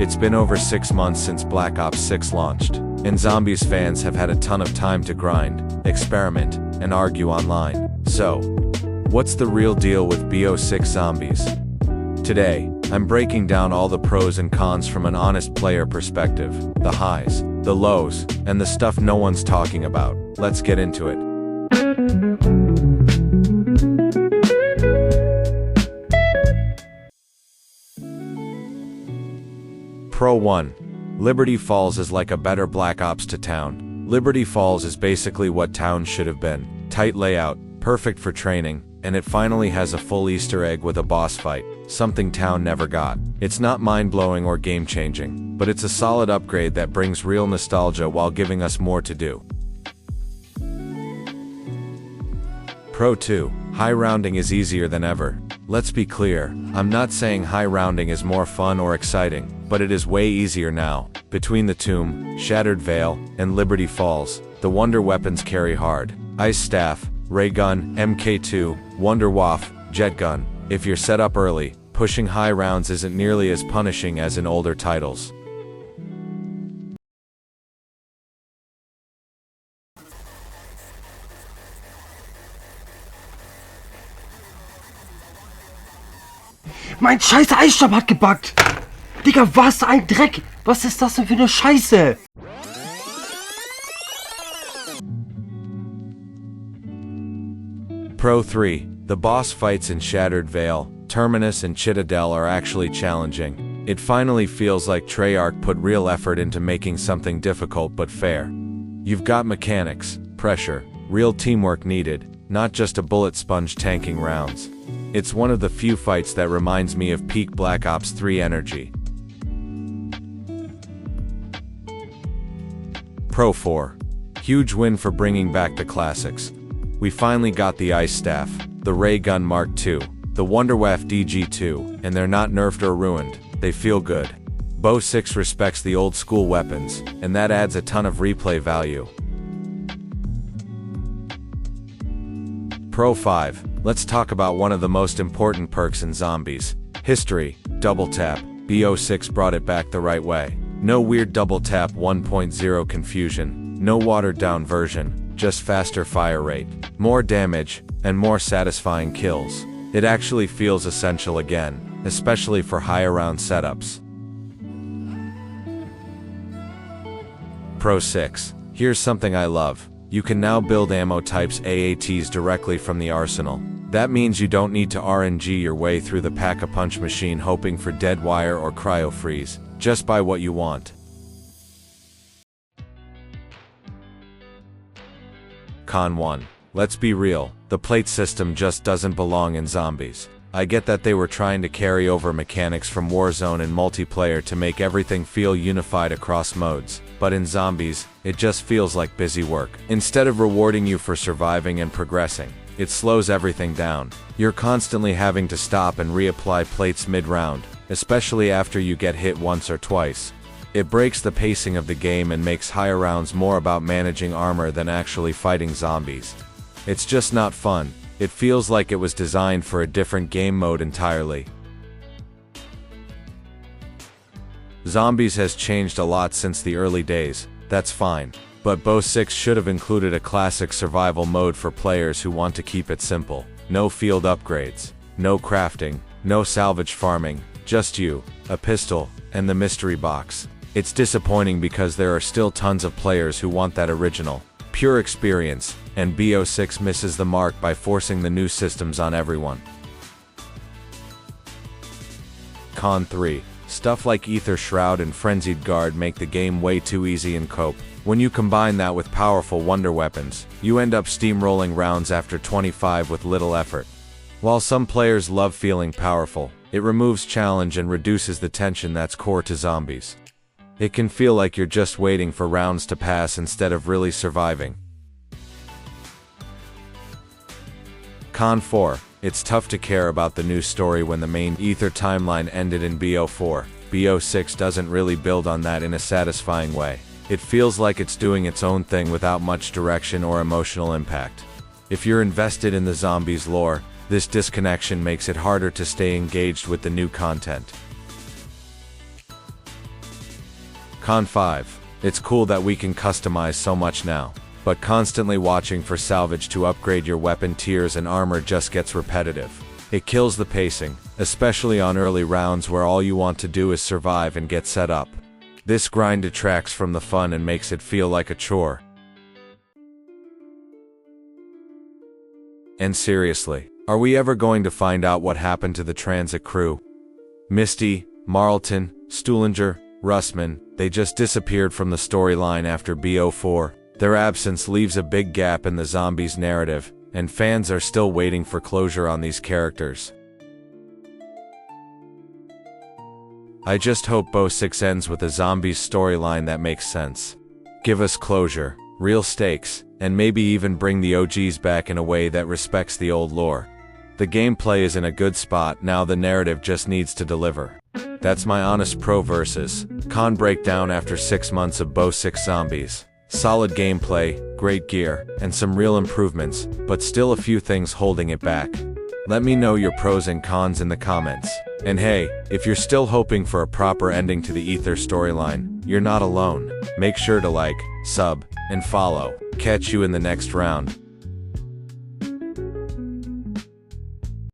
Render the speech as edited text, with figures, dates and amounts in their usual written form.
It's been over 6 months since Black Ops 6 launched, and Zombies fans have had a ton of time to grind, experiment, and argue online. So, what's the real deal with BO6 Zombies? Today, I'm breaking down all the pros and cons from an honest player perspective, the highs, the lows, and the stuff no one's talking about. Let's get into it. Pro 1. Liberty Falls is like a better Black Ops to Town. Liberty Falls is basically what Town should have been. Tight layout, perfect for training, and it finally has a full Easter egg with a boss fight, something Town never got. It's not mind-blowing or game-changing, but it's a solid upgrade that brings real nostalgia while giving us more to do. Pro 2. High rounding is easier than ever. Let's be clear, I'm not saying high rounding is more fun or exciting, but it is way easier now. Between the Tomb, Shattered Veil, and Liberty Falls, the Wonder weapons carry hard. Ice Staff, Ray Gun, MK2, Wonder Waff, Jet Gun. If you're set up early, pushing high rounds isn't nearly as punishing as in older titles. Mein scheiß Eisstab hat gebuggt! Digga, was ein Dreck! Was ist das denn für eine Scheiße? Pro 3. The boss fights in Shattered Veil, Terminus, and Citadel are actually challenging. It finally feels like Treyarch put real effort into making something difficult but fair. You've got mechanics, pressure, real teamwork needed, not just a bullet sponge tanking rounds. It's one of the few fights that reminds me of peak Black Ops 3 energy. Pro 4. Huge win for bringing back the classics. We finally got the Ice Staff, the Ray Gun Mark II, the Wonderwaff DG2, and they're not nerfed or ruined, they feel good. BO6 respects the old school weapons, and that adds a ton of replay value. Pro 5. Let's talk about one of the most important perks in Zombies. History, double tap. BO6 brought it back the right way. No weird double tap 1.0 confusion, no watered down version, just faster fire rate, more damage, and more satisfying kills. It actually feels essential again, especially for higher round setups. Pro 6. Here's something I love. You can now build ammo types AATs directly from the arsenal. That means you don't need to RNG your way through the pack-a-punch machine hoping for dead wire or cryo freeze. Just buy what you want. Con 1. Let's be real, the plate system just doesn't belong in Zombies. I get that they were trying to carry over mechanics from Warzone and multiplayer to make everything feel unified across modes, but in Zombies, it just feels like busy work. Instead of rewarding you for surviving and progressing, it slows everything down. You're constantly having to stop and reapply plates mid-round, especially after you get hit once or twice. It breaks the pacing of the game and makes higher rounds more about managing armor than actually fighting zombies. It's just not fun. It feels like it was designed for a different game mode entirely. Zombies has changed a lot since the early days, that's fine. But BO6 should have included a classic survival mode for players who want to keep it simple. No field upgrades, no crafting, no salvage farming, just you, a pistol, and the mystery box. It's disappointing because there are still tons of players who want that original, pure experience, and BO6 misses the mark by forcing the new systems on everyone. Con 3. Stuff like Ether Shroud and Frenzied Guard make the game way too easy in cope. When you combine that with powerful wonder weapons, you end up steamrolling rounds after 25 with little effort. While some players love feeling powerful, it removes challenge and reduces the tension that's core to Zombies. It can feel like you're just waiting for rounds to pass instead of really surviving. Con 4. It's tough to care about the new story when the main Ether timeline ended in BO4. BO6 doesn't really build on that in a satisfying way. It feels like it's doing its own thing without much direction or emotional impact. If you're invested in the Zombies lore, this disconnection makes it harder to stay engaged with the new content. Con 5. It's cool that we can customize so much now. But constantly watching for salvage to upgrade your weapon tiers and armor just gets repetitive. It kills the pacing, especially on early rounds where all you want to do is survive and get set up. This grind detracts from the fun and makes it feel like a chore. And seriously, are we ever going to find out what happened to the transit crew? Misty, Marlton, Stuhlinger, Russman, they just disappeared from the storyline after BO4. Their absence leaves a big gap in the Zombies narrative, and fans are still waiting for closure on these characters. I just hope BO6 ends with a Zombies storyline that makes sense. Give us closure, real stakes, and maybe even bring the OGs back in a way that respects the old lore. The gameplay is in a good spot, now the narrative just needs to deliver. That's my honest pro versus con breakdown after 6 months of BO6 Zombies. Solid gameplay, great gear, and some real improvements, but still a few things holding it back. Let me know your pros and cons in the comments. And hey, if you're still hoping for a proper ending to the Ether storyline, you're not alone. Make sure to like, sub, and follow. Catch you in the next round.